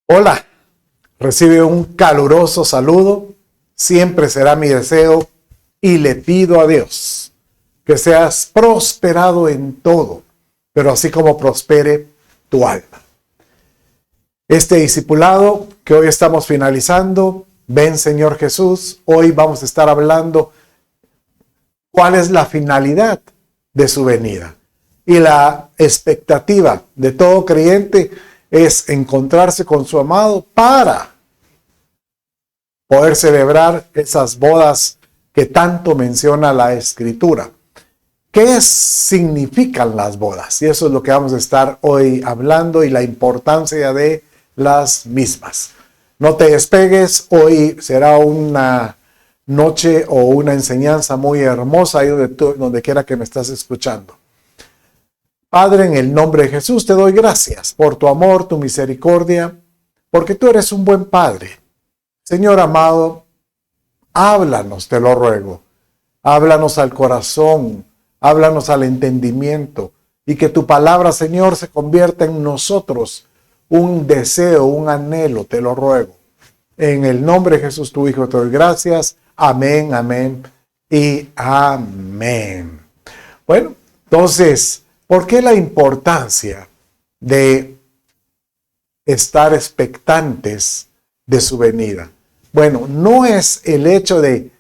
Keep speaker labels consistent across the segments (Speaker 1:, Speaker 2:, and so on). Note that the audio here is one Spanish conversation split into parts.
Speaker 1: Hola, recibe un caluroso saludo. Siempre será mi deseo y le pido a Dios que seas prosperado en todo, pero así como prospere tu alma. Este discipulado que hoy estamos finalizando, ven Señor Jesús, hoy vamos a estar hablando cuál es la finalidad de su venida. Y la expectativa de todo creyente es encontrarse con su amado para poder celebrar esas bodas que tanto menciona la Escritura. ¿Qué significan las bodas? Y eso es lo que vamos a estar hoy hablando y la importancia de las mismas. No te despegues, hoy será una noche o una enseñanza muy hermosa ahí donde quiera que me estás escuchando. Padre, en el nombre de Jesús te doy gracias por tu amor, tu misericordia, porque tú eres un buen Padre. Señor amado, háblanos, te lo ruego. Háblanos al corazón, háblanos al entendimiento, y que tu palabra, Señor, se convierta en nosotros un deseo, un anhelo, te lo ruego. En el nombre de Jesús, tu Hijo, te doy gracias. Amén, amén y amén. Bueno, entonces, ¿por qué la importancia de estar expectantes de su venida? Bueno, no es el hecho de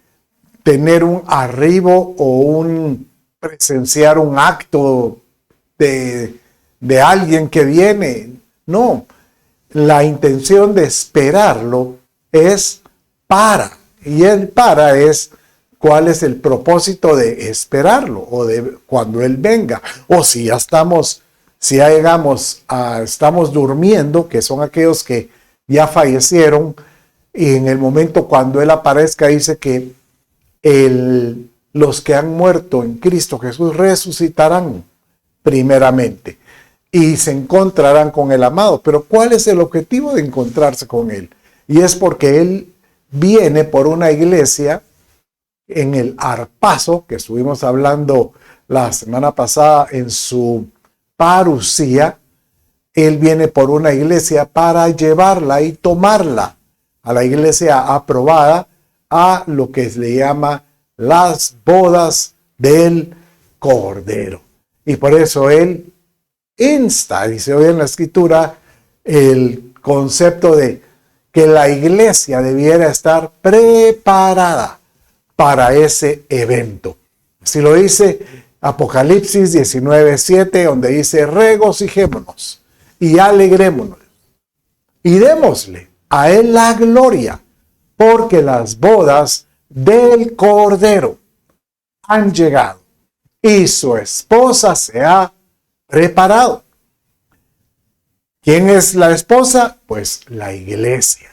Speaker 1: tener un arribo o presenciar un acto de alguien que viene. No, la intención de esperarlo es y el para es cuál es el propósito de esperarlo o de cuando él venga. O si ya estamos durmiendo, que son aquellos que ya fallecieron, y en el momento cuando él aparezca dice que los que han muerto en Cristo Jesús resucitarán primeramente y se encontrarán con el amado. Pero ¿cuál es el objetivo de encontrarse con él? Y es porque él viene por una iglesia en el arpazo, que estuvimos hablando la semana pasada en su parusía. Él viene por una iglesia para llevarla y tomarla a la iglesia aprobada, a lo que se le llama las bodas del Cordero. Y por eso él insta, dice hoy en la Escritura, el concepto de que la iglesia debiera estar preparada para ese evento. Así lo dice Apocalipsis 19:7, donde dice: regocijémonos y alegrémonos y démosle a él la gloria, porque las bodas del Cordero han llegado y su esposa se ha preparado. ¿Quién es la esposa? Pues la iglesia.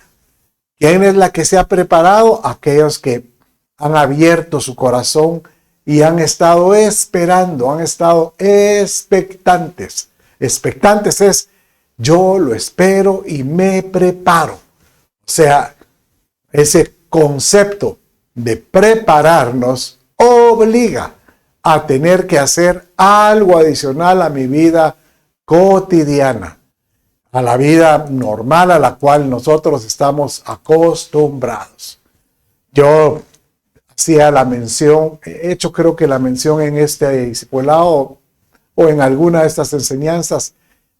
Speaker 1: ¿Quién es la que se ha preparado? Aquellos que han abierto su corazón y han estado esperando, han estado expectantes. Expectantes es: yo lo espero y me preparo. O sea, ese concepto de prepararnos obliga a tener que hacer algo adicional a mi vida cotidiana, a la vida normal a la cual nosotros estamos acostumbrados. Yo hacía la mención, he hecho creo que la mención en este discipulado o en alguna de estas enseñanzas,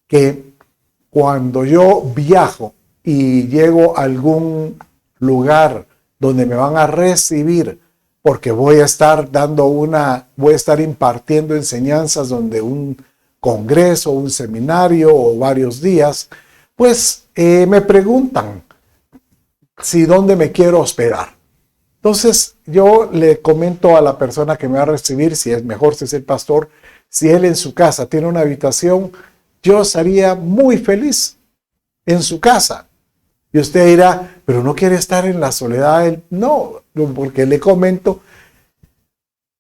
Speaker 1: que cuando yo viajo y llego a algún lugar donde me van a recibir, porque voy a estar impartiendo enseñanzas donde un congreso, un seminario o varios días, pues me preguntan si dónde me quiero hospedar. Entonces yo le comento a la persona que me va a recibir, si es el pastor, si él en su casa tiene una habitación, yo estaría muy feliz en su casa. Y usted dirá: pero no quiere estar en la soledad. No, porque le comento,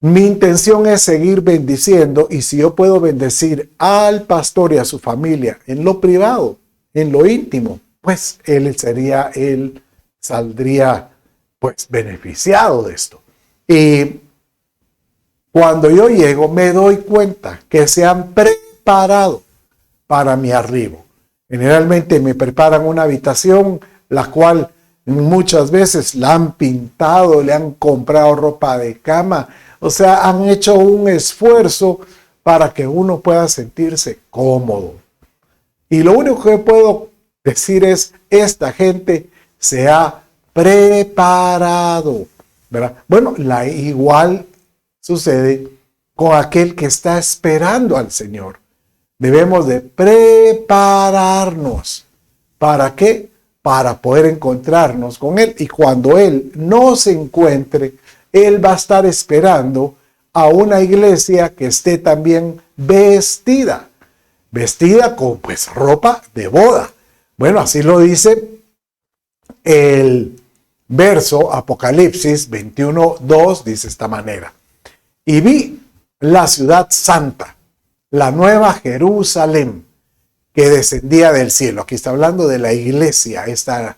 Speaker 1: mi intención es seguir bendiciendo, y si yo puedo bendecir al pastor y a su familia en lo privado, en lo íntimo, pues él saldría pues beneficiado de esto. Y cuando yo llego me doy cuenta que se han preparado para mi arribo. Generalmente me preparan una habitación, la cual muchas veces la han pintado, le han comprado ropa de cama, o sea, han hecho un esfuerzo para que uno pueda sentirse cómodo. Y lo único que puedo decir es, esta gente se ha preparado, ¿verdad? Bueno, igual sucede con aquel que está esperando al Señor. Debemos de prepararnos. ¿Para qué? Para poder encontrarnos con Él. Y cuando Él no se encuentre, Él va a estar esperando a una iglesia que esté también vestida con pues ropa de boda. Bueno, así lo dice el verso Apocalipsis 21:2, dice esta manera. Y vi la ciudad santa, la nueva Jerusalén, que descendía del cielo. Aquí está hablando de la iglesia, esa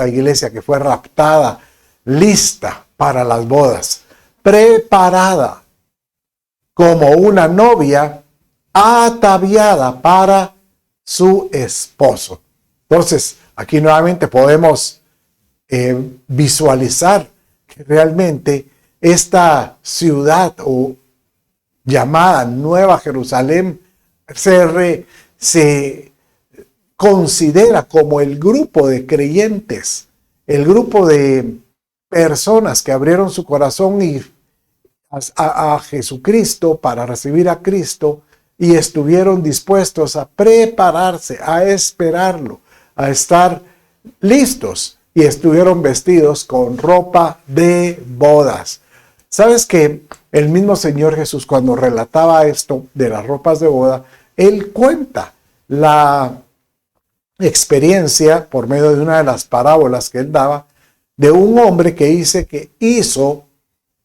Speaker 1: iglesia que fue raptada, lista para las bodas, preparada como una novia ataviada para su esposo. Entonces, aquí nuevamente podemos visualizar que realmente esta ciudad o llamada Nueva Jerusalén se considera como el grupo de creyentes, el grupo de personas que abrieron su corazón a Jesucristo para recibir a Cristo y estuvieron dispuestos a prepararse, a esperarlo, a estar listos y estuvieron vestidos con ropa de bodas. ¿Sabes que el mismo Señor Jesús, cuando relataba esto de las ropas de boda, Él cuenta la experiencia por medio de una de las parábolas que Él daba de un hombre que dice que hizo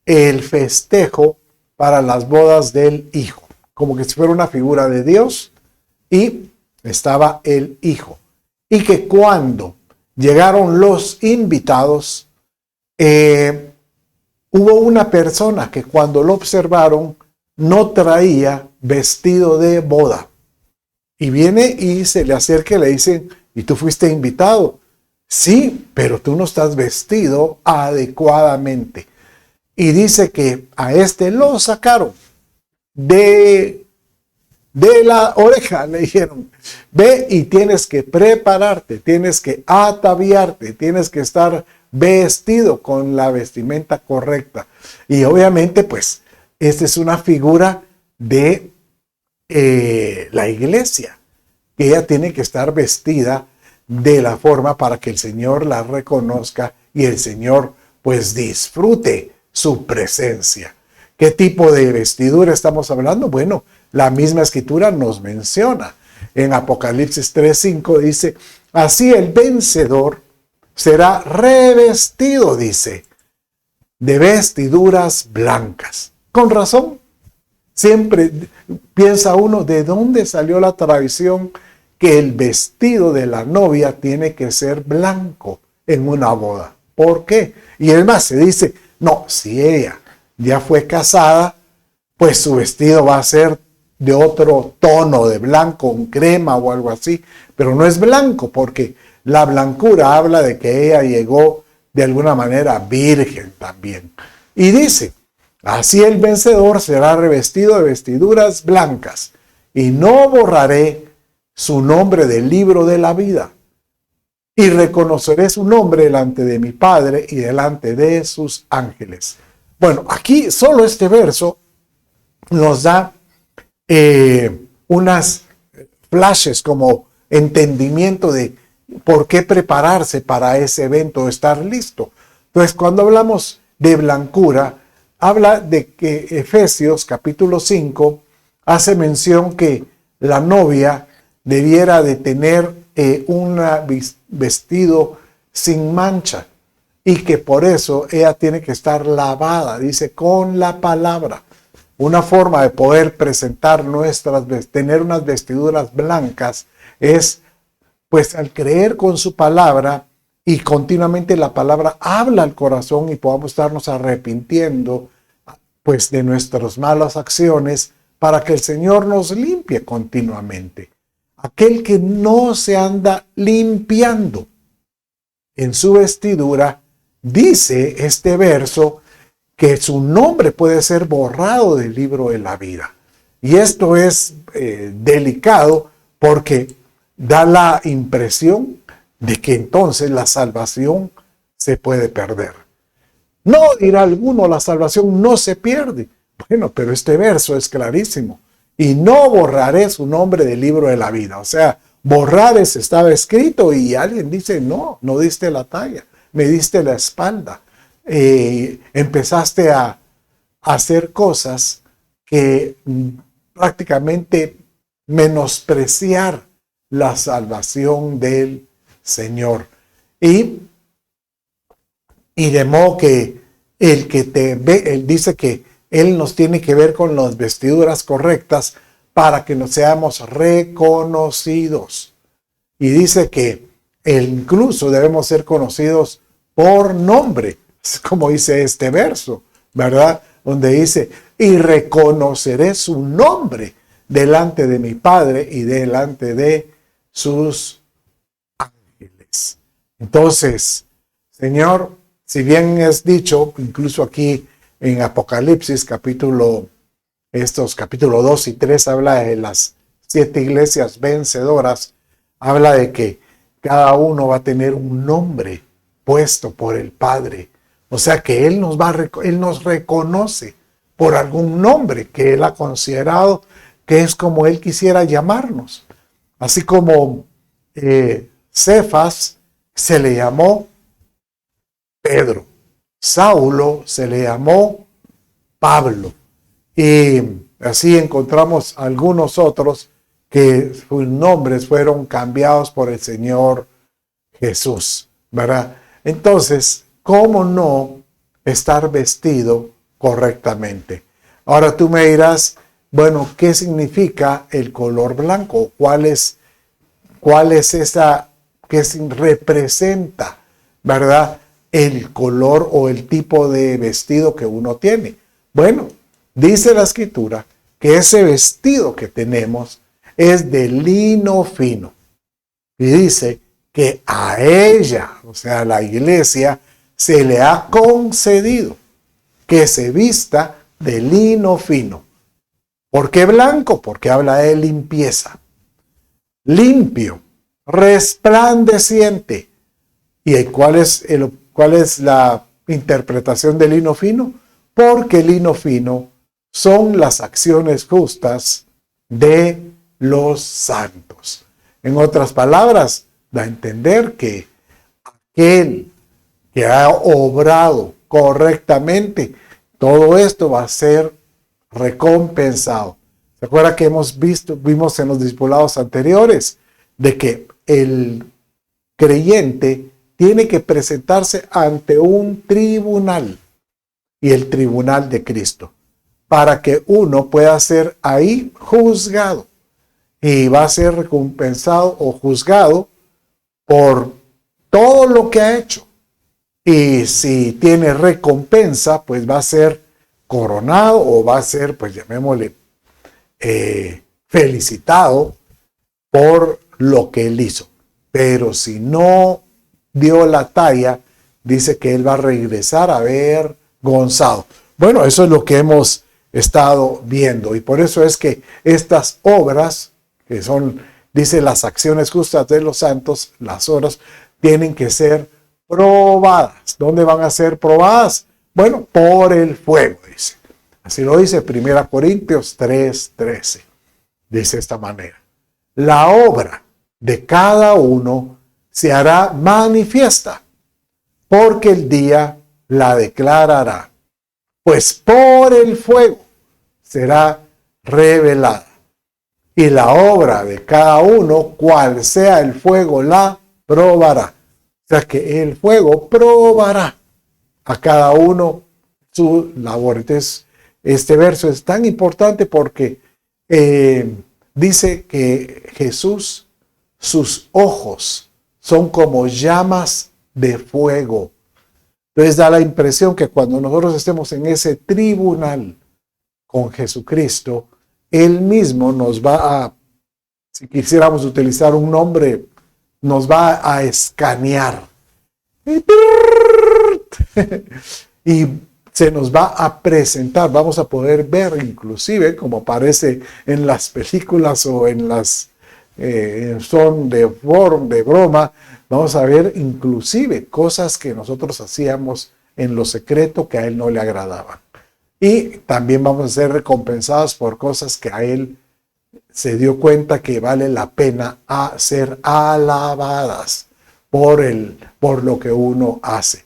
Speaker 1: el festejo para las bodas del hijo, como que si fuera una figura de Dios y estaba el hijo. Y que cuando llegaron los invitados, hubo una persona que cuando lo observaron no traía vestido de boda. Y viene y se le acerca y le dicen, ¿y tú fuiste invitado? Sí, pero tú no estás vestido adecuadamente. Y dice que a este lo sacaron de la oreja, le dijeron, ve y tienes que prepararte, tienes que ataviarte, tienes que estar vestido con la vestimenta correcta. Y obviamente, pues, esta es una figura de la iglesia, que ella tiene que estar vestida de la forma para que el Señor la reconozca y el Señor, pues, disfrute su presencia. ¿Qué tipo de vestidura estamos hablando? Bueno, la misma escritura nos menciona. En Apocalipsis 3:5 dice, así el vencedor será revestido, dice, de vestiduras blancas. Con razón, siempre piensa uno, ¿de dónde salió la tradición que el vestido de la novia tiene que ser blanco en una boda? ¿Por qué? Y además se dice, no, si ella ya fue casada, pues su vestido va a ser de otro tono, de blanco, un crema o algo así, pero no es blanco porque la blancura habla de que ella llegó de alguna manera virgen también. Y dice, así el vencedor será revestido de vestiduras blancas y no borraré su nombre del libro de la vida y reconoceré su nombre delante de mi Padre y delante de sus ángeles. Bueno, aquí solo este verso nos da unas flashes como entendimiento de por qué prepararse para ese evento, estar listo. Entonces, cuando hablamos de blancura, habla de que Efesios capítulo 5 hace mención que la novia debiera de tener un vestido sin mancha y que por eso ella tiene que estar lavada, dice, con la palabra. Una forma de poder presentar tener unas vestiduras blancas es, pues, al creer con su palabra y continuamente la palabra habla al corazón y podamos estarnos arrepintiendo, pues, de nuestras malas acciones para que el Señor nos limpie continuamente. aquel que no se anda limpiando en su vestidura, dice este verso, que su nombre puede ser borrado del libro de la vida. Y esto es delicado porque da la impresión de que entonces la salvación se puede perder. No, dirá alguno, la salvación no se pierde. Bueno, pero este verso es clarísimo. Y no borraré su nombre del libro de la vida. O sea, borrar estaba escrito y alguien dice, no, no diste la talla, me diste la espalda. Empezaste a hacer cosas que prácticamente menospreciar la salvación del Señor. Y de modo que el que te ve, él dice que Él nos tiene que ver con las vestiduras correctas para que nos seamos reconocidos. Y dice que incluso debemos ser conocidos por nombre, como dice este verso, ¿verdad? Donde dice, y reconoceré su nombre delante de mi Padre y delante de sus ángeles. Entonces, Señor, si bien es dicho, incluso aquí en Apocalipsis, capítulo 2 y 3, habla de las 7 iglesias vencedoras, habla de que cada uno va a tener un nombre puesto por el Padre. O sea que Él nos reconoce por algún nombre que Él ha considerado que es como Él quisiera llamarnos. Así como Cefas se le llamó Pedro, Saulo se le llamó Pablo, y así encontramos algunos otros que sus nombres fueron cambiados por el Señor Jesús, ¿verdad? Entonces, ¿cómo no estar vestido correctamente? Ahora tú me dirás, bueno, ¿qué significa el color blanco? ¿Cuál es esa que representa, ¿verdad? El color o el tipo de vestido que uno tiene. Bueno, dice la Escritura que ese vestido que tenemos es de lino fino. Y dice que a ella, o sea, a la iglesia, se le ha concedido que se vista de lino fino. ¿Por qué blanco? Porque habla de limpieza. Limpio, resplandeciente. ¿Y cuál es la interpretación del lino fino? Porque el lino fino son las acciones justas de los santos. En otras palabras, da a entender que aquel que ha obrado correctamente, todo esto va a ser recompensado. ¿Se acuerda que vimos en los discipulados anteriores de que el creyente tiene que presentarse ante un tribunal, y el tribunal de Cristo, para que uno pueda ser ahí juzgado, y va a ser recompensado o juzgado por todo lo que ha hecho. Y si tiene recompensa, pues va a ser coronado o va a ser, pues llamémosle, felicitado por lo que él hizo. Pero si no dio la talla, dice que él va a regresar avergonzado. Bueno, eso es lo que hemos estado viendo, y por eso es que estas obras, que son, dice, las acciones justas de los santos, las obras, tienen que ser probadas. ¿Dónde van a ser probadas? Bueno, por el fuego, dice. Así lo dice 1 Corintios 3:13. Dice de esta manera: la obra de cada uno se hará manifiesta, porque el día la declarará, pues por el fuego será revelada. Y la obra de cada uno, cual sea el fuego, la probará. O sea que el fuego probará a cada uno su labor. Entonces, este verso es tan importante porque dice que Jesús, sus ojos son como llamas de fuego. Entonces da la impresión que cuando nosotros estemos en ese tribunal con Jesucristo, Él mismo nos va a si quisiéramos utilizar un nombre, nos va a escanear. Y se nos va a presentar, vamos a poder ver inclusive, como aparece en las películas o en las son de broma, vamos a ver inclusive cosas que nosotros hacíamos en lo secreto que a él no le agradaban. Y también vamos a ser recompensados por cosas que a él se dio cuenta que vale la pena a ser alabadas por lo que uno hace.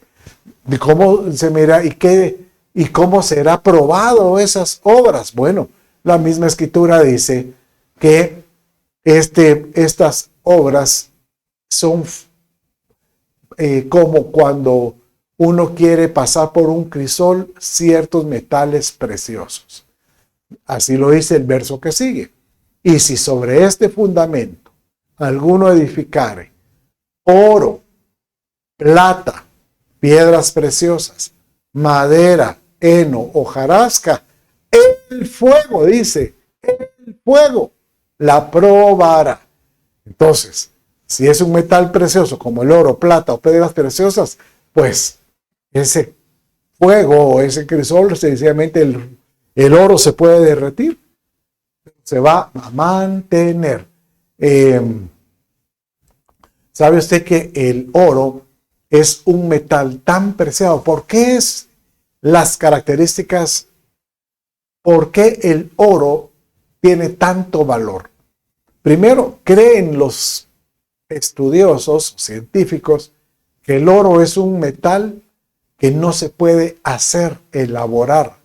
Speaker 1: ¿Y cómo se mira y cómo será probado esas obras? Bueno, la misma escritura dice que estas obras son como cuando uno quiere pasar por un crisol ciertos metales preciosos. Así lo dice el verso que sigue. Y si sobre este fundamento alguno edificare oro, plata, piedras preciosas, madera, heno, hojarasca, el fuego, dice, el fuego la probará. Entonces, si es un metal precioso como el oro, plata o piedras preciosas, pues ese fuego o ese crisol, sencillamente el oro se puede derretir, se va a mantener. ¿Sabe usted que el oro es un metal tan preciado? ¿Por qué es las características? ¿Por qué el oro tiene tanto valor? Primero, creen los estudiosos, científicos, que el oro es un metal que no se puede elaborar.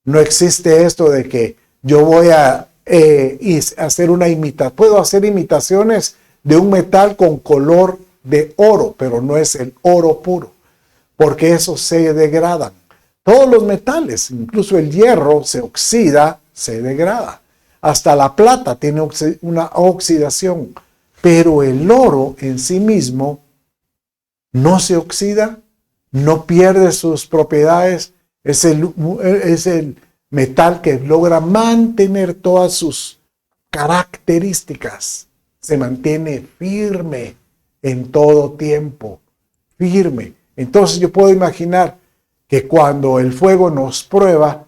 Speaker 1: No existe esto de que yo voy a hacer una imitación. Puedo hacer imitaciones de un metal con color de oro, pero no es el oro puro, porque eso se degradan. Todos los metales, incluso el hierro, se oxida, se degrada. Hasta la plata tiene una oxidación, pero el oro en sí mismo no se oxida, no pierde sus propiedades, es el metal que logra mantener todas sus características, se mantiene firme en todo tiempo, firme. Entonces yo puedo imaginar que cuando el fuego nos prueba,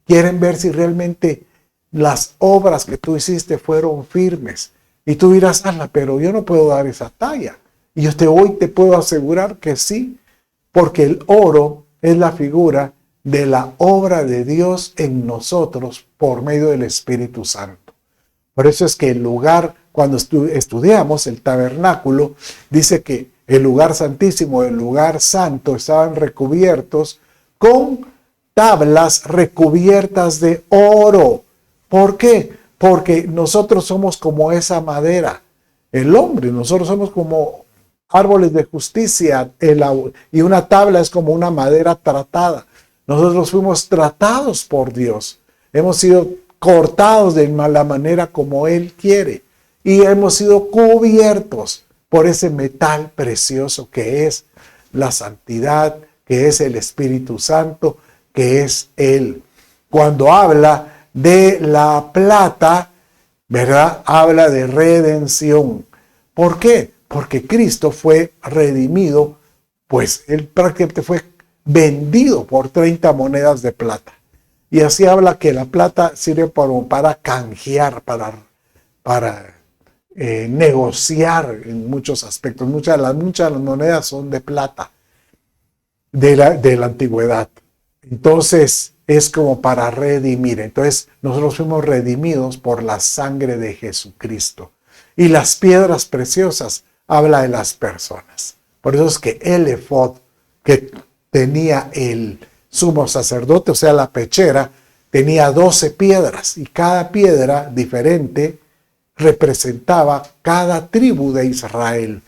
Speaker 1: quieren ver si realmente las obras que tú hiciste fueron firmes. Y tú dirás, pero yo no puedo dar esa talla. Y hoy te puedo asegurar que sí, porque el oro es la figura de la obra de Dios en nosotros por medio del Espíritu Santo. Por eso es que el lugar, cuando estudiamos el tabernáculo, dice que el lugar santísimo, el lugar santo, estaban recubiertos con tablas recubiertas de oro. ¿Por qué? Porque nosotros somos como esa madera. El hombre, nosotros somos como árboles de justicia, y una tabla es como una madera tratada. Nosotros fuimos tratados por Dios. Hemos sido cortados de la manera como Él quiere. Y hemos sido cubiertos por ese metal precioso que es la santidad, que es el Espíritu Santo, que es Él. Cuando habla de la plata, ¿verdad? Habla de redención. ¿Por qué? Porque Cristo fue redimido, pues Él prácticamente fue vendido por 30 monedas de plata. Y así habla que la plata sirve para canjear, para negociar en muchos aspectos. Muchas de las monedas son de plata de la antigüedad. Entonces es como para redimir. Entonces nosotros fuimos redimidos por la sangre de Jesucristo. Y las piedras preciosas habla de las personas. Por eso es que el efod que tenía el sumo sacerdote, o sea, la pechera, tenía 12 piedras y cada piedra diferente representaba cada tribu de Israel.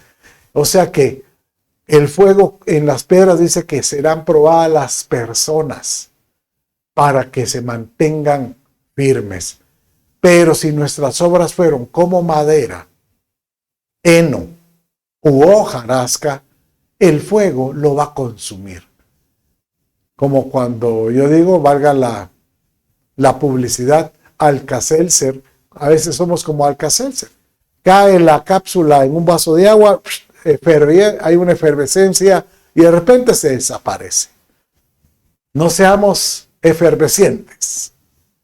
Speaker 1: O sea que el fuego en las piedras dice que serán probadas las personas para que se mantengan firmes. Pero si nuestras obras fueron como madera, heno u hojarasca, el fuego lo va a consumir. Como cuando yo digo, valga la publicidad, Alka-Seltzer, a veces somos como Alka-Seltzer. cae la cápsula en un vaso de agua, hay una efervescencia y de repente se desaparece. No seamos efervescientes,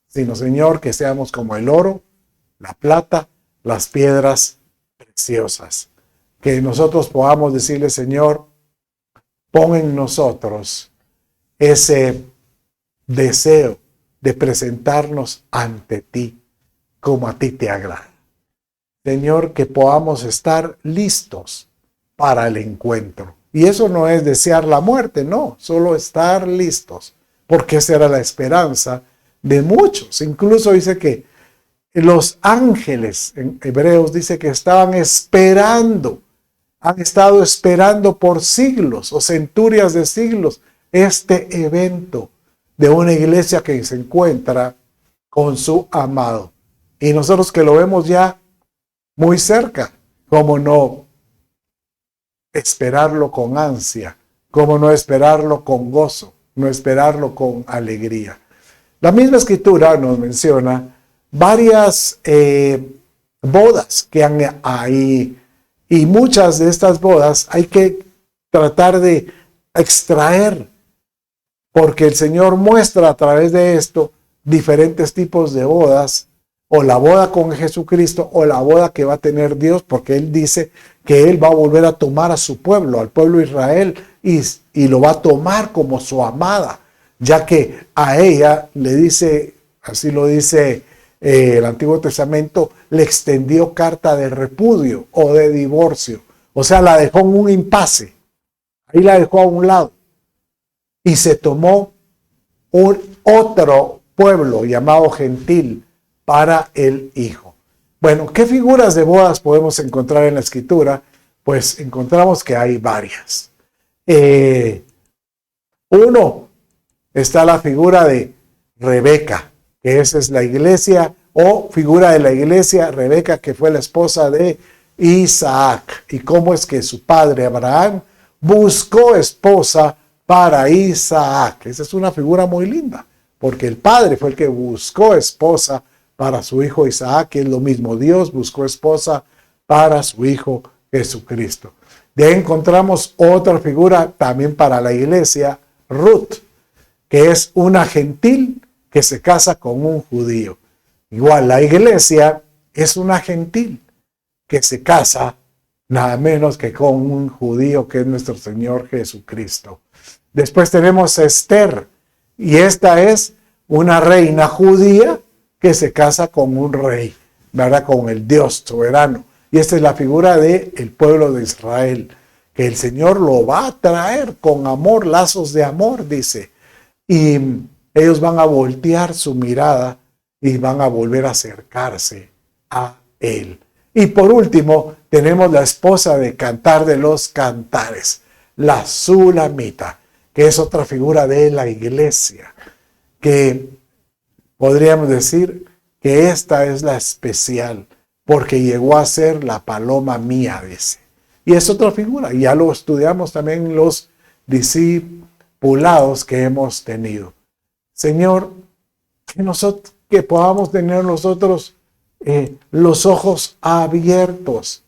Speaker 1: sino, Señor, que seamos como el oro, la plata, las piedras preciosas. Que nosotros podamos decirle, Señor, pon en nosotros ese deseo de presentarnos ante ti como a ti te agrada. Señor, que podamos estar listos para el encuentro. Y eso no es desear la muerte, no, solo estar listos, porque esa era la esperanza de muchos. Incluso dice que los ángeles, en Hebreos dice que estaban esperando, han estado esperando por siglos o centurias de siglos este evento de una iglesia que se encuentra con su amado. Y nosotros que lo vemos ya muy cerca, ¿cómo no esperarlo con ansia? ¿Cómo no esperarlo con gozo? No esperarlo con alegría. La misma escritura nos menciona varias bodas que han ahí, y muchas de estas bodas hay que tratar de extraer, porque el Señor muestra a través de esto diferentes tipos de bodas, o la boda con Jesucristo, o la boda que va a tener Dios, porque Él dice que Él va a volver a tomar a su pueblo, al pueblo de Israel, y lo va a tomar como su amada, ya que a ella le dice, así lo dice el Antiguo Testamento, le extendió carta de repudio o de divorcio. O sea, la dejó en un impasse. Ahí la dejó a un lado. Y se tomó otro pueblo llamado gentil para el hijo. Bueno, ¿qué figuras de bodas podemos encontrar en la Escritura? Pues encontramos que hay varias. Uno, está la figura de Rebeca, que esa es la iglesia, o figura de la iglesia, Rebeca, que fue la esposa de Isaac. Y cómo es que su padre Abraham buscó esposa para Isaac. Esa es una figura muy linda, porque el padre fue el que buscó esposa para su hijo Isaac, que es lo mismo. Dios buscó esposa para su hijo Jesucristo. De ahí encontramos otra figura también para la iglesia, Ruth, que es una gentil que se casa con un judío. Igual la iglesia es una gentil que se casa nada menos que con un judío, que es nuestro Señor Jesucristo. Después tenemos a Esther, y esta es una reina judía que se casa con un rey, ¿verdad? Con el Dios soberano. Y esta es la figura del pueblo de Israel, que el Señor lo va a traer con amor, lazos de amor, dice. Y ellos van a voltear su mirada y van a volver a acercarse a Él. Y por último, tenemos la esposa de Cantar de los Cantares, la Sulamita, que es otra figura de la iglesia, que podríamos decir que esta es la especial, porque llegó a ser la paloma mía, dice. Y es otra figura, y ya lo estudiamos también en los discipulados que hemos tenido. Señor, que podamos tener nosotros los ojos abiertos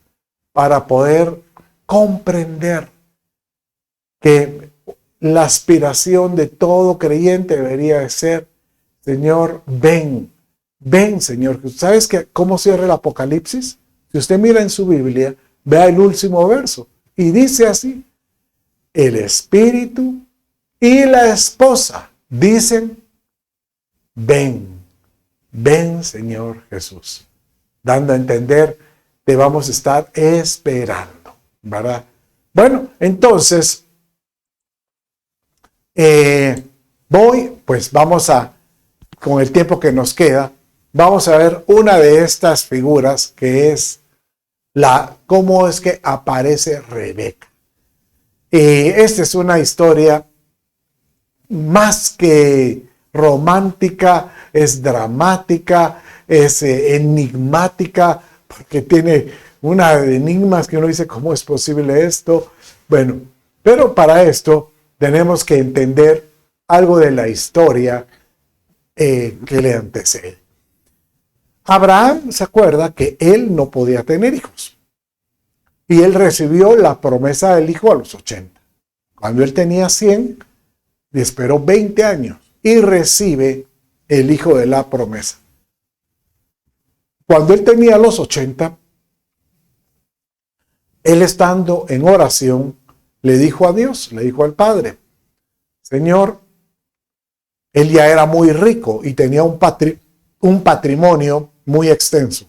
Speaker 1: para poder comprender que la aspiración de todo creyente debería ser: Señor, ven, Señor. ¿Sabes cómo cierra el Apocalipsis? Si usted mira en su Biblia, vea el último verso y dice así: el Espíritu y la esposa dicen: ven, Señor Jesús. Dando a entender, te vamos a estar esperando, ¿verdad? Bueno, entonces, con el tiempo que nos queda, vamos a ver una de estas figuras, que es cómo es que aparece Rebeca. Esta es una historia más que romántica, es dramática, es enigmática, porque tiene una de enigmas que uno dice: ¿cómo es posible esto? Bueno, pero para esto tenemos que entender algo de la historia que le antecede. Abraham se acuerda que él no podía tener hijos. Y él recibió la promesa del hijo a los 80. Cuando él tenía 100, le esperó 20 años y recibe el hijo de la promesa. Cuando él tenía los 80, él estando en oración, le dijo a Dios, le dijo al Padre, Señor, él ya era muy rico y tenía un patrimonio muy extenso.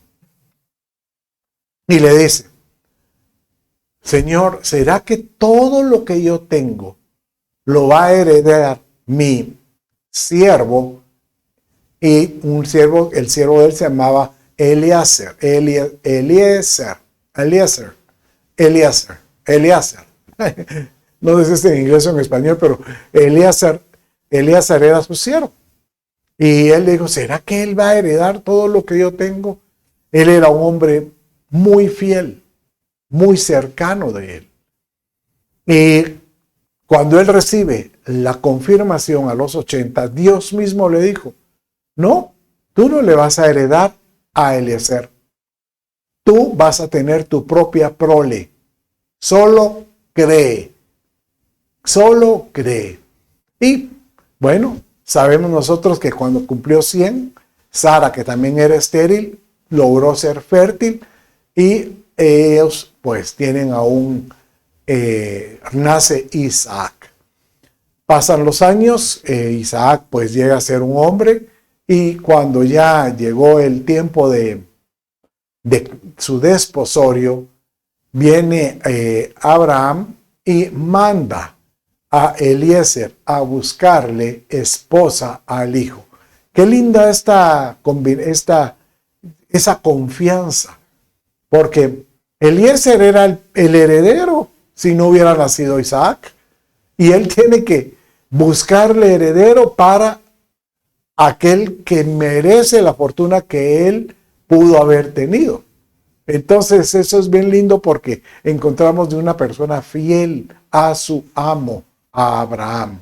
Speaker 1: Y le dice, Señor, ¿será que todo lo que yo tengo lo va a heredar mi siervo? Y el siervo de él se llamaba Eliezer. No sé si es en inglés o en español, pero Eliezer era su siervo. Y él dijo, ¿será que él va a heredar todo lo que yo tengo? Él era un hombre muy fiel, muy cercano de él. Y cuando él recibe la confirmación a los 80, Dios mismo le dijo, no, tú no le vas a heredar a Eliezer. Tú vas a tener tu propia prole. Solo cree. Solo cree. Y bueno, sabemos nosotros que cuando cumplió 100, Sara, que también era estéril, logró ser fértil y ellos pues tienen aún, nace Isaac. Pasan los años, Isaac pues llega a ser un hombre y cuando ya llegó el tiempo de su desposorio, viene Abraham y manda a Eliezer a buscarle esposa al hijo. Qué linda esa confianza, porque Eliezer era el heredero si no hubiera nacido Isaac, y él tiene que buscarle heredero para aquel que merece la fortuna que él pudo haber tenido. Entonces eso es bien lindo porque encontramos de una persona fiel a su amo, a Abraham.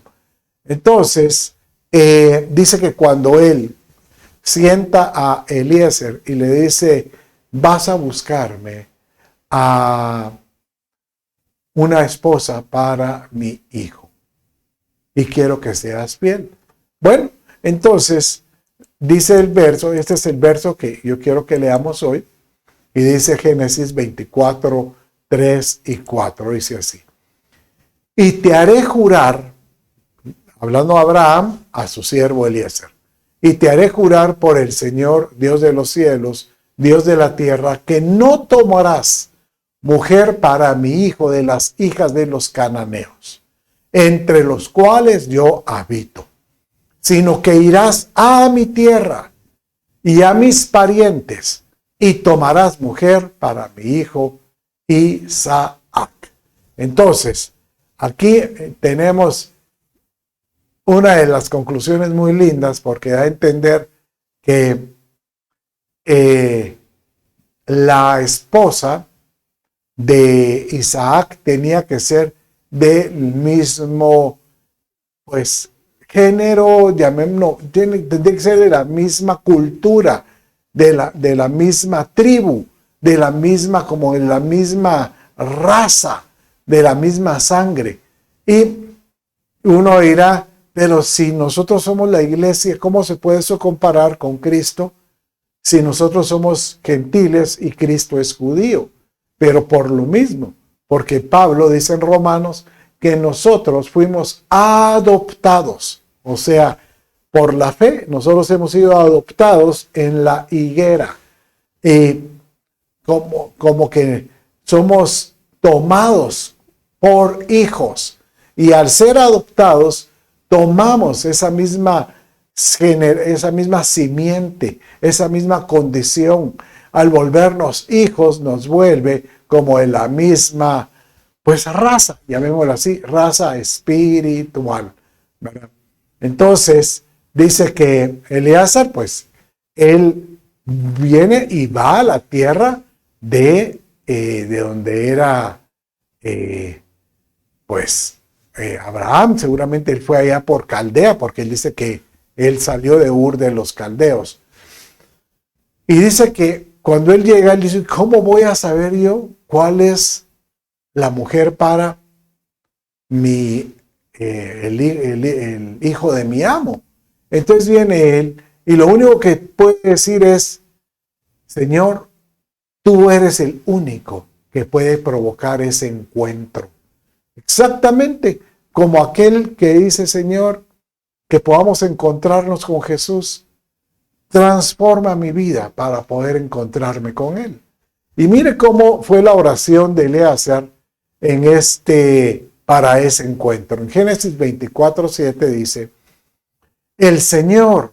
Speaker 1: Entonces dice que cuando él sienta a Eliezer y le dice, vas a buscarme a una esposa para mi hijo y quiero que seas fiel. Bueno, entonces dice el verso, este es el verso que yo quiero que leamos hoy, y dice Génesis 24, 3 y 4, dice así. Y te haré jurar, hablando a Abraham, a su siervo Eliezer, y te haré jurar por el Señor, Dios de los cielos, Dios de la tierra, que no tomarás mujer para mi hijo de las hijas de los cananeos, entre los cuales yo habito, sino que irás a mi tierra y a mis parientes, y tomarás mujer para mi hijo Isaac. Entonces, aquí tenemos una de las conclusiones muy lindas porque da a entender que la esposa de Isaac tenía que ser del mismo, pues, género, llamémoslo, tendría que ser de la misma cultura, de la misma tribu, de la misma raza, de la misma sangre. Y uno dirá, pero si nosotros somos la iglesia, ¿cómo se puede eso comparar con Cristo? Si nosotros somos gentiles y Cristo es judío. Pero por lo mismo, porque Pablo dice en Romanos que nosotros fuimos adoptados, o sea, por la fe, nosotros hemos sido adoptados en la higuera. Y como que somos tomados por hijos. Y al ser adoptados, tomamos esa misma simiente, esa misma condición. Al volvernos hijos, nos vuelve como en la misma, pues, raza, llamémoslo así, raza espiritual, ¿verdad? Entonces, dice que Eliezer, pues, él viene y va a la tierra de donde era, Abraham. Seguramente él fue allá por Caldea, porque él dice que él salió de Ur de los Caldeos. Y dice que cuando él llega, él dice, ¿cómo voy a saber yo cuál es la mujer para el hijo de mi amo? Entonces viene él y lo único que puede decir es, Señor, tú eres el único que puede provocar ese encuentro. Exactamente como aquel que dice, Señor, que podamos encontrarnos con Jesús. Transforma mi vida para poder encontrarme con Él. Y mire cómo fue la oración de Eleazar para ese encuentro. En Génesis 24:7 dice, el Señor,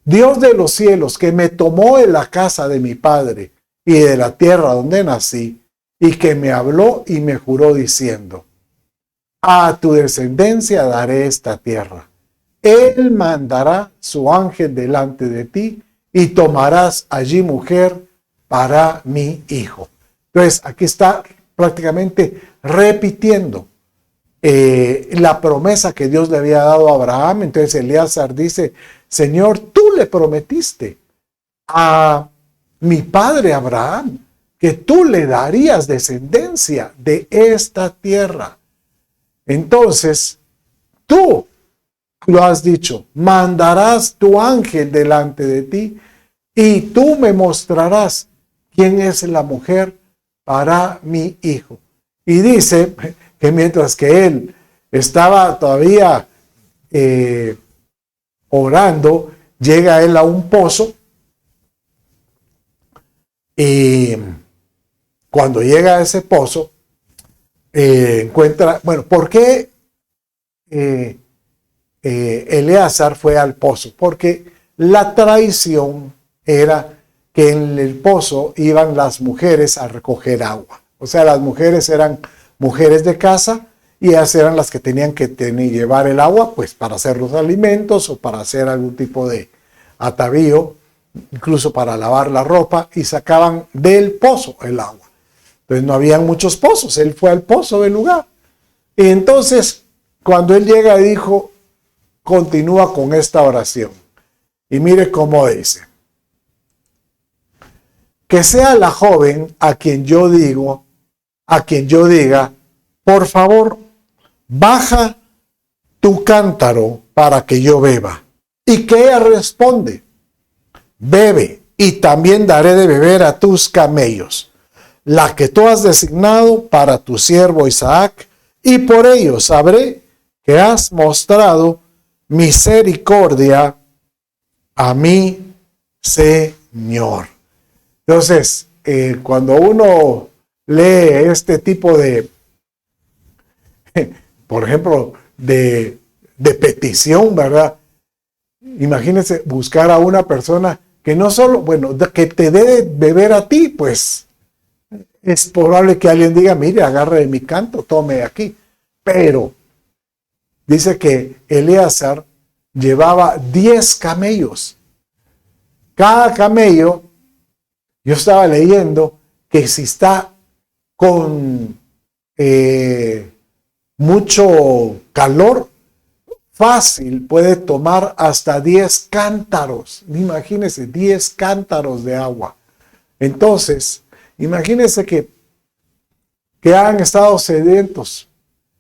Speaker 1: Dios de los cielos, que me tomó de la casa de mi padre y de la tierra donde nací, y que me habló y me juró diciendo, a tu descendencia daré esta tierra. Él mandará su ángel delante de ti y tomarás allí mujer para mi hijo. Entonces, aquí está prácticamente repitiendo la promesa que Dios le había dado a Abraham. Entonces, Eleazar dice, Señor, tú le prometiste a mi padre Abraham que tú le darías descendencia de esta tierra. Entonces, tú lo has dicho, mandarás tu ángel delante de ti y tú me mostrarás quién es la mujer para mi hijo. Y dice que mientras que él estaba todavía orando, llega él a un pozo y cuando llega a ese pozo, encuentra, bueno, ¿por qué Eleazar fue al pozo? Porque la tradición era que en el pozo iban las mujeres a recoger agua. O sea, las mujeres eran mujeres de casa y ellas eran las que tenían que llevar el agua, pues para hacer los alimentos o para hacer algún tipo de atavío, incluso para lavar la ropa, y sacaban del pozo el agua. Entonces no habían muchos pozos, él fue al pozo del lugar. Y entonces, cuando él llega, dijo, continúa con esta oración. Y mire cómo dice. Que sea la joven a quien yo diga, por favor, baja tu cántaro para que yo beba. Y que ella responde, bebe, y también daré de beber a tus camellos, la que tú has designado para tu siervo Isaac, y por ello sabré que has mostrado misericordia a mi Señor. Entonces, cuando uno lee este tipo de, por ejemplo, de petición, ¿verdad? Imagínense buscar a una persona que no solo, bueno, que te dé de beber a ti, pues es probable que alguien diga, mire, agarre de mi canto, tome aquí. Pero dice que Eleazar llevaba 10 camellos. Cada camello, yo estaba leyendo que si está con mucho calor, fácil puede tomar hasta 10 cántaros. Imagínense, 10 cántaros de agua. Entonces, imagínense que han estado sedientos.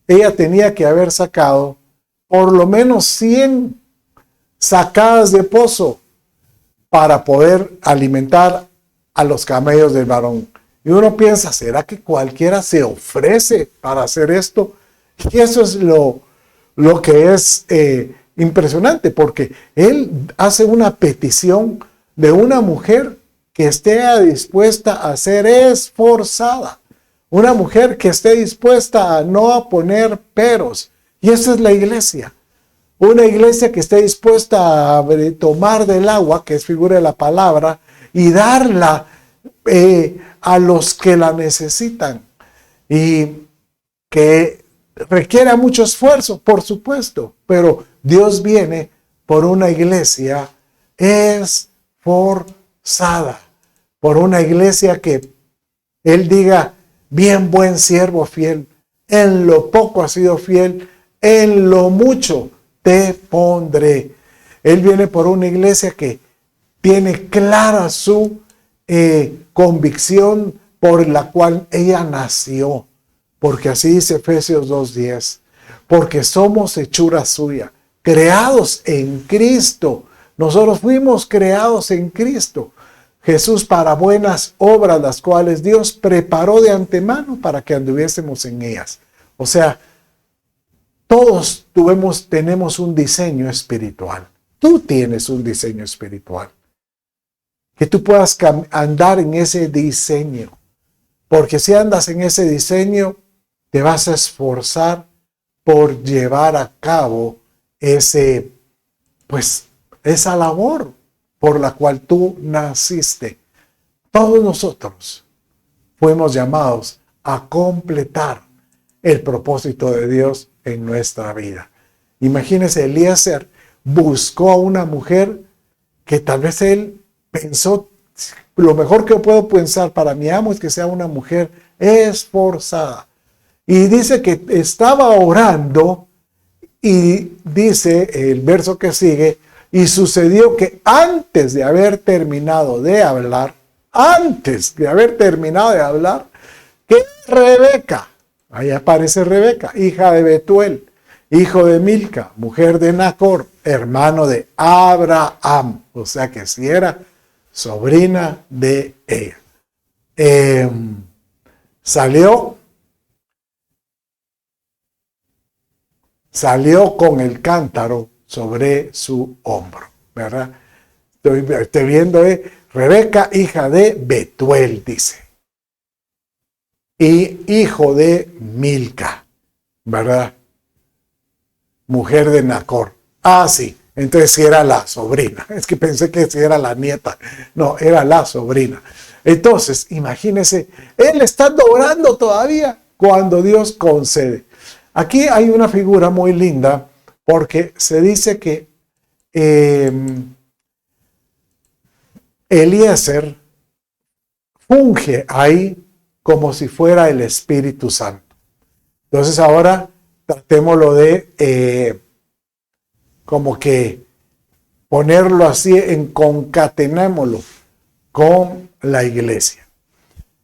Speaker 1: Ella tenía que haber sacado por lo menos 100 sacadas de pozo para poder alimentar a los camellos del varón. Y uno piensa, ¿será que cualquiera se ofrece para hacer esto? Y eso es lo que es impresionante, porque él hace una petición de una mujer que esté dispuesta a ser esforzada. Una mujer que esté dispuesta a no poner peros. Y esa es la iglesia. Una iglesia que esté dispuesta a tomar del agua, que es figura de la palabra, y darla a los que la necesitan. Y que requiera mucho esfuerzo, por supuesto. Pero Dios viene por una iglesia esforzada. Por una iglesia que Él diga, bien, buen siervo fiel, en lo poco has sido fiel, en lo mucho te pondré. Él viene por una iglesia que tiene clara su convicción por la cual ella nació. Porque así dice Efesios 2:10. Porque somos hechura suya, creados en Cristo. Nosotros fuimos creados en Cristo. Jesús para buenas obras, las cuales Dios preparó de antemano para que anduviésemos en ellas. O sea, todos tenemos un diseño espiritual. Tú tienes un diseño espiritual. Que tú puedas andar en ese diseño. Porque si andas en ese diseño, te vas a esforzar por llevar a cabo esa labor por la cual tú naciste. Todos nosotros fuimos llamados a completar el propósito de Dios en nuestra vida. Imagínese, Eliezer buscó a una mujer que tal vez él pensó, lo mejor que puedo pensar para mi amo es que sea una mujer esforzada. Y dice que estaba orando y dice el verso que sigue, y sucedió que antes de haber terminado de hablar, que Rebeca, ahí aparece Rebeca, hija de Betuel, hijo de Milca, mujer de Nacor, hermano de Abraham, o sea que sí era sobrina de ella. Salió con el cántaro sobre su hombro, ¿verdad? Estoy viendo, Rebeca, hija de Betuel, dice. Y hijo de Milca, ¿verdad? Mujer de Nacor. Ah, sí, entonces sí era la sobrina. Es que pensé que sí era la nieta. No, era la sobrina. Entonces, imagínense, él está orando todavía cuando Dios concede. Aquí hay una figura muy linda porque se dice que Eliezer funge ahí como si fuera el Espíritu Santo. Entonces ahora tratémoslo de como que ponerlo así, concatenémoslo con la iglesia.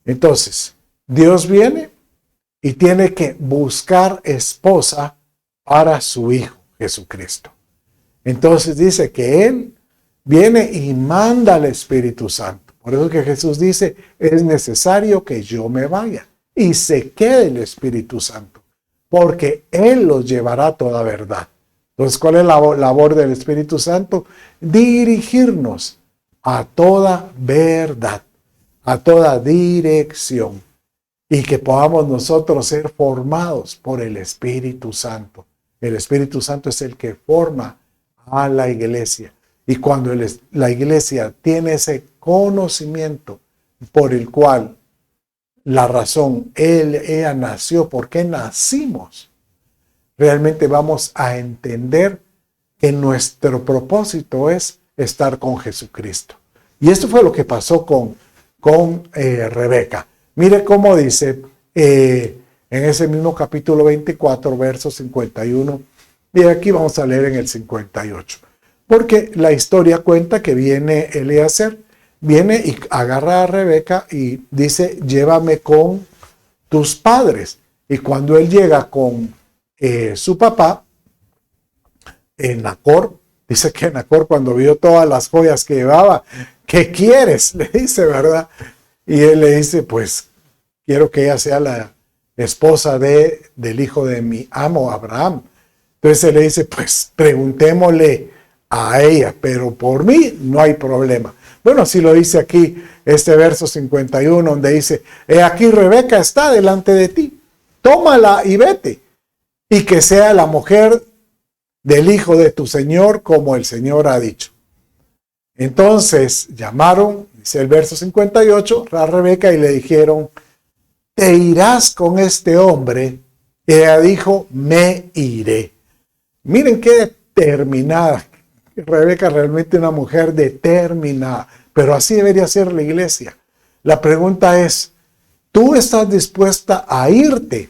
Speaker 1: Entonces, Dios viene y tiene que buscar esposa para su Hijo Jesucristo. Entonces dice que Él viene y manda al Espíritu Santo. Por eso que Jesús dice, es necesario que yo me vaya y se quede el Espíritu Santo, porque Él los llevará a toda verdad. Entonces, ¿cuál es la labor del Espíritu Santo? Dirigirnos a toda verdad, a toda dirección, y que podamos nosotros ser formados por el Espíritu Santo. El Espíritu Santo es el que forma a la iglesia. Y cuando la iglesia tiene ese conocimiento por el cual la razón, ella nació, ¿por qué nacimos? Realmente vamos a entender que nuestro propósito es estar con Jesucristo. Y esto fue lo que pasó con Rebeca. Mire cómo dice en ese mismo capítulo 24, verso 51. Y aquí vamos a leer en el 58. Porque la historia cuenta que viene Eliezer, viene y agarra a Rebeca y dice, llévame con tus padres. Y cuando él llega con su papá, Nacor, dice que Nacor cuando vio todas las joyas que llevaba, ¿qué quieres? Le dice, ¿verdad? Y él le dice, pues quiero que ella sea la esposa del hijo de mi amo Abraham. Entonces él le dice, pues preguntémosle a ella, pero por mí no hay problema. Bueno, así lo dice aquí este verso 51, donde dice, he aquí Rebeca está delante de ti, tómala y vete, y que sea la mujer del hijo de tu señor, como el Señor ha dicho. Entonces llamaron, dice el verso 58, a Rebeca y le dijeron, te irás con este hombre. Y ella dijo, me iré. Miren qué determinada. Rebeca realmente una mujer determinada, pero así debería ser la iglesia. La pregunta es, ¿tú estás dispuesta a irte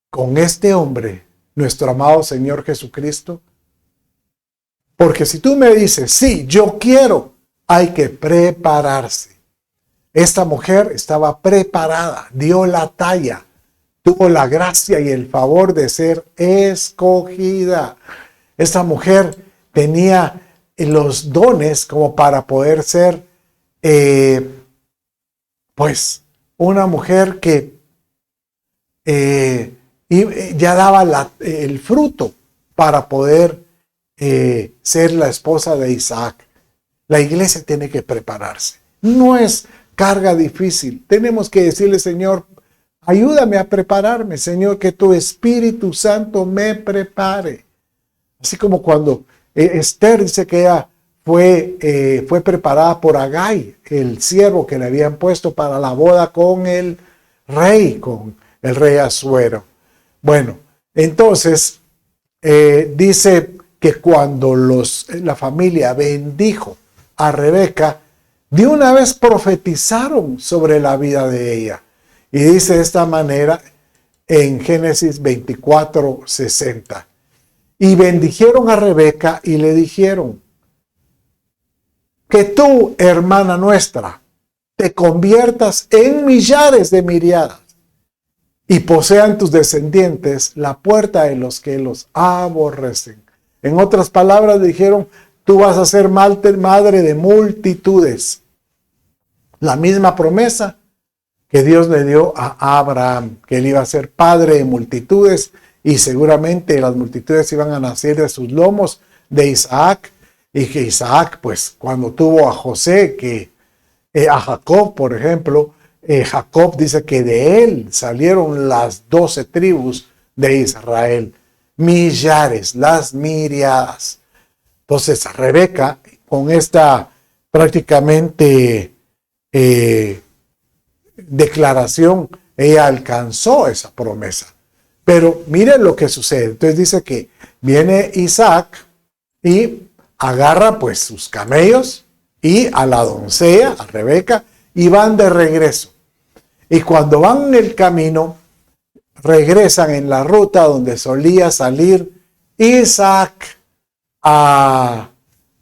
Speaker 1: con este hombre, nuestro amado Señor Jesucristo? Porque si tú me dices, sí, yo quiero, hay que prepararse. Esta mujer estaba preparada, dio la talla, tuvo la gracia y el favor de ser escogida. Esta mujer tenía los dones como para poder ser, pues, una mujer que ya daba el fruto para poder ser la esposa de Isaac. La iglesia tiene que prepararse. No es carga difícil. Tenemos que decirle, Señor, ayúdame a prepararme, Señor, que tu Espíritu Santo me prepare. Así como cuando Esther dice que ella fue preparada por Agai, el siervo que le habían puesto para la boda con el rey Asuero. Bueno, entonces dice que cuando la familia bendijo a Rebeca, de una vez profetizaron sobre la vida de ella. Y dice de esta manera en Génesis 24:60. Y bendijeron a Rebeca y le dijeron: que tú, hermana nuestra, te conviertas en millares de miriadas y posean tus descendientes la puerta de los que los aborrecen. En otras palabras, dijeron: tú vas a ser madre de multitudes. La misma promesa que Dios le dio a Abraham, que él iba a ser padre de multitudes, y seguramente las multitudes iban a nacer de sus lomos, de Isaac, y que Isaac, pues, cuando tuvo a José, a Jacob, por ejemplo, Jacob dice que de él salieron las 12 tribus de Israel, millares, las miriadas. Entonces, Rebeca, con esta prácticamente declaración, ella alcanzó esa promesa. Pero miren lo que sucede. Entonces dice que viene Isaac y agarra pues sus camellos y a la doncella, a Rebeca, y van de regreso. Y cuando van en el camino, regresan en la ruta donde solía salir Isaac a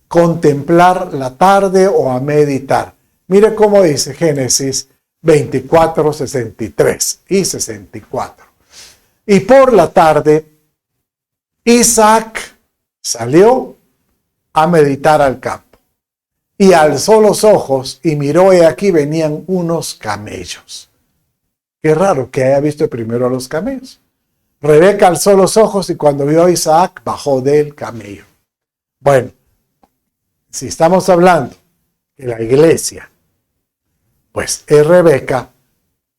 Speaker 1: contemplar la tarde o a meditar. Mire cómo dice Génesis 24, 63 y 64. Y por la tarde, Isaac salió a meditar al campo y alzó los ojos y miró, y aquí venían unos camellos. Qué raro que haya visto primero a los camellos. Rebeca alzó los ojos y cuando vio a Isaac, bajó del camello. Bueno, si estamos hablando de la iglesia, pues es Rebeca,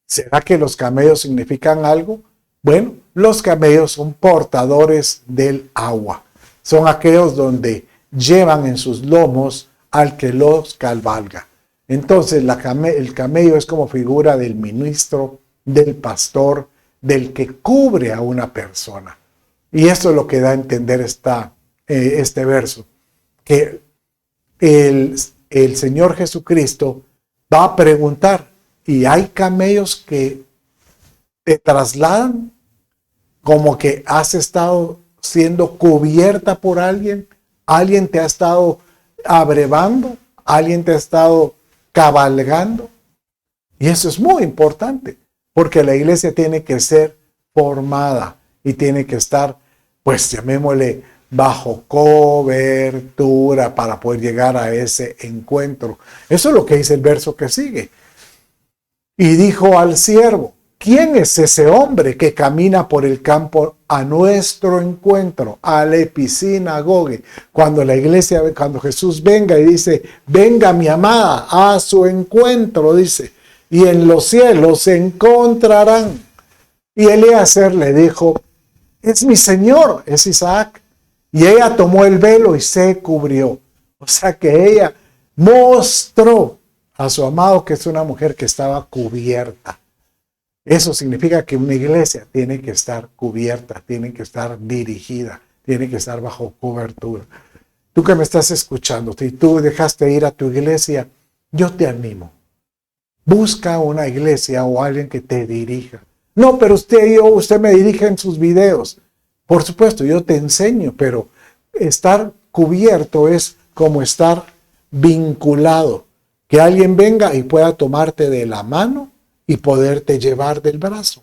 Speaker 1: ¿será que los camellos significan algo? Bueno, los camellos son portadores del agua. Son aquellos donde llevan en sus lomos al que los cabalga. Entonces el camello es como figura del ministro, del pastor, del que cubre a una persona. Y esto es lo que da a entender este verso, que el Señor Jesucristo va a preguntar: ¿y hay camellos que te trasladan como que has estado siendo cubierta por alguien? ¿Alguien te ha estado abrevando? ¿Alguien te ha estado cabalgando? Y eso es muy importante, porque la iglesia tiene que ser formada y tiene que estar, pues llamémosle, bajo cobertura para poder llegar a ese encuentro. Eso es lo que dice el verso que sigue. Y dijo al siervo: ¿quién es ese hombre que camina por el campo a nuestro encuentro, al episinagoge? Cuando la iglesia, cuando Jesús venga y dice: venga mi amada a su encuentro, dice, y en los cielos se encontrarán. Y Eliezer le dijo: es mi Señor, es Isaac. Y ella tomó el velo y se cubrió. O sea que ella mostró a su amado que es una mujer que estaba cubierta. Eso significa que una iglesia tiene que estar cubierta, tiene que estar dirigida, tiene que estar bajo cobertura. Tú que me estás escuchando, si tú dejaste ir a tu iglesia, yo te animo. Busca una iglesia o alguien que te dirija. No, pero usted me dirige en sus videos. Por supuesto, yo te enseño, pero estar cubierto es como estar vinculado. Que alguien venga y pueda tomarte de la mano y poderte llevar del brazo.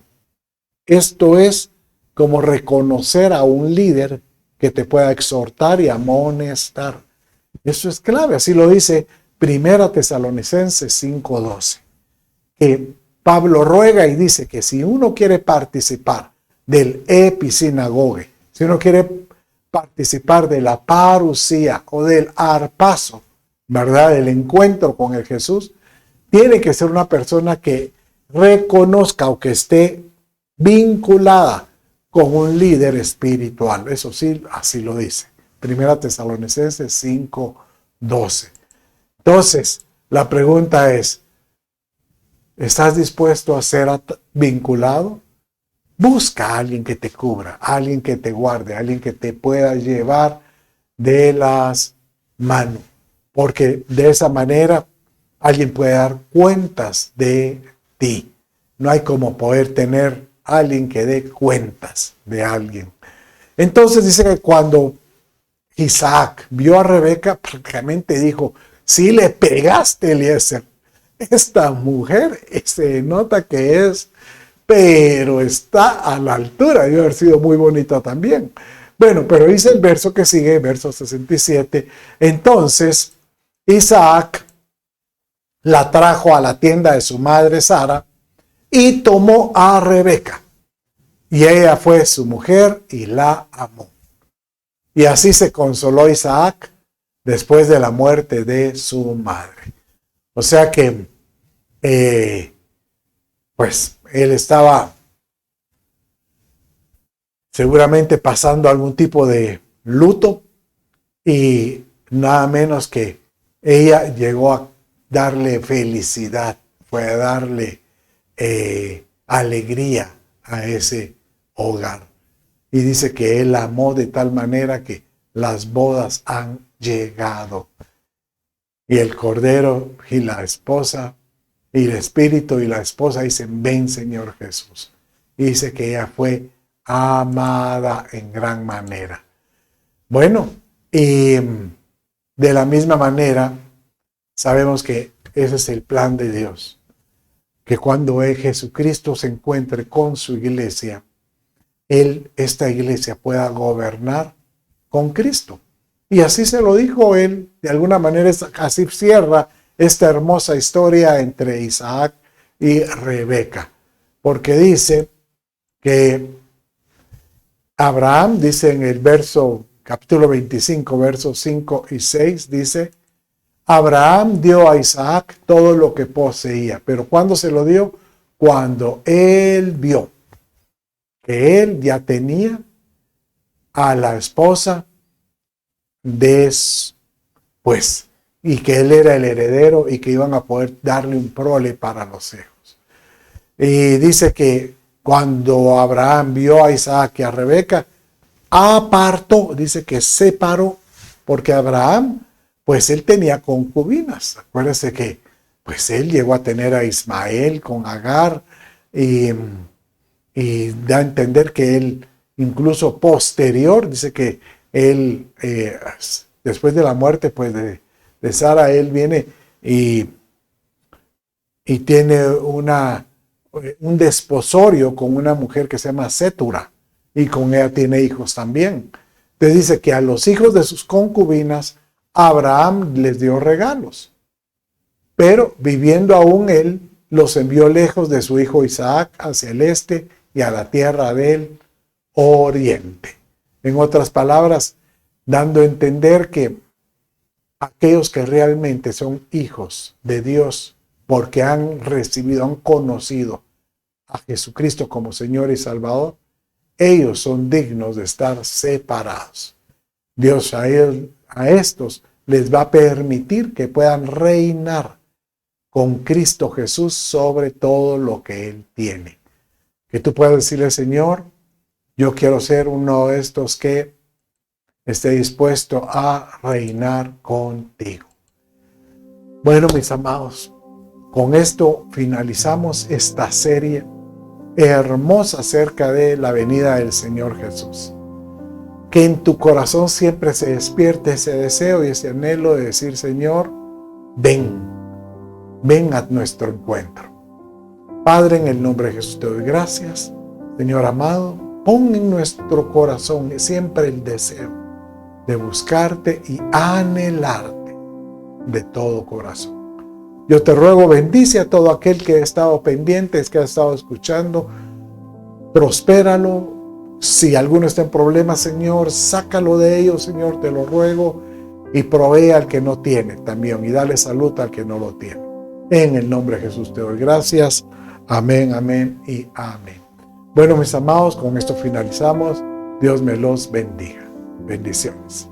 Speaker 1: Esto es como reconocer a un líder que te pueda exhortar y amonestar. Eso es clave, así lo dice 1 Tesalonicenses 5:12. Que Pablo ruega y dice que si uno quiere participar del episinagoge, si uno quiere participar de la parusía o del arpazo, ¿verdad? El encuentro con el Jesús, tiene que ser una persona que reconozca o que esté vinculada con un líder espiritual. Eso sí, así lo dice. 1 Tesalonicenses 5:12. Entonces, la pregunta es, ¿estás dispuesto a ser vinculado? Busca a alguien que te cubra, a alguien que te guarde, a alguien que te pueda llevar de las manos. Porque de esa manera alguien puede dar cuentas de ti. No hay como poder tener a alguien que dé cuentas de alguien. Entonces dice que cuando Isaac vio a Rebeca, prácticamente dijo, sí le pegaste, Eliezer. Esta mujer se nota que es, pero está a la altura. Debe haber sido muy bonita también. Bueno, pero dice el verso que sigue, verso 67. Entonces Isaac la trajo a la tienda de su madre Sara y tomó a Rebeca. Y ella fue su mujer y la amó. Y así se consoló Isaac después de la muerte de su madre. O sea que, pues, él estaba seguramente pasando algún tipo de luto y nada menos que ella llegó a darle felicidad, fue a darle alegría a ese hogar. Y dice que él amó de tal manera que las bodas han llegado. Y el cordero y la esposa, y el espíritu y la esposa dicen, ven Señor Jesús. Y dice que ella fue amada en gran manera. Bueno, y de la misma manera, sabemos que ese es el plan de Dios. Que cuando Jesucristo se encuentre con su iglesia, esta iglesia pueda gobernar con Cristo. Y así se lo dijo él, de alguna manera así cierra esta hermosa historia entre Isaac y Rebeca. Porque dice que Abraham, dice en el capítulo 25, versos 5 y 6, dice, Abraham dio a Isaac todo lo que poseía. Pero ¿cuándo se lo dio? Cuando él vio que él ya tenía a la esposa pues, y que él era el heredero y que iban a poder darle un prole para los hijos. Y dice que cuando Abraham vio a Isaac y a Rebeca, apartó, dice que separó, porque Abraham, pues él tenía concubinas. Acuérdense que, pues él llegó a tener a Ismael con Agar y da a entender que él, incluso posterior, dice que él, después de la muerte pues de Sara, él viene y tiene un desposorio con una mujer que se llama Cetura, y con ella tiene hijos también. Entonces dice que a los hijos de sus concubinas, Abraham les dio regalos, pero viviendo aún él, los envió lejos de su hijo Isaac hacia el este y a la tierra del oriente. En otras palabras, dando a entender que aquellos que realmente son hijos de Dios, porque han recibido, han conocido a Jesucristo como Señor y Salvador, ellos son dignos de estar separados. Dios a estos les va a permitir que puedan reinar con Cristo Jesús sobre todo lo que Él tiene. Que tú puedas decirle, Señor, yo quiero ser uno de estos que esté dispuesto a reinar contigo. Bueno, mis amados, con esto finalizamos esta serie hermosa acerca de la venida del Señor Jesús. Que en tu corazón siempre se despierte ese deseo y ese anhelo de decir, Señor, ven, ven a nuestro encuentro. Padre, en el nombre de Jesús te doy gracias. Señor amado, pon en nuestro corazón siempre el deseo de buscarte y anhelarte de todo corazón. Yo te ruego, bendice a todo aquel que ha estado pendiente, que ha estado escuchando. Prospéralo. Si alguno está en problemas, Señor, sácalo de ellos, Señor, te lo ruego. Y provee al que no tiene también. Y dale salud al que no lo tiene. En el nombre de Jesús te doy gracias. Amén, amén y amén. Bueno, mis amados, con esto finalizamos. Dios me los bendiga. Bendiciones.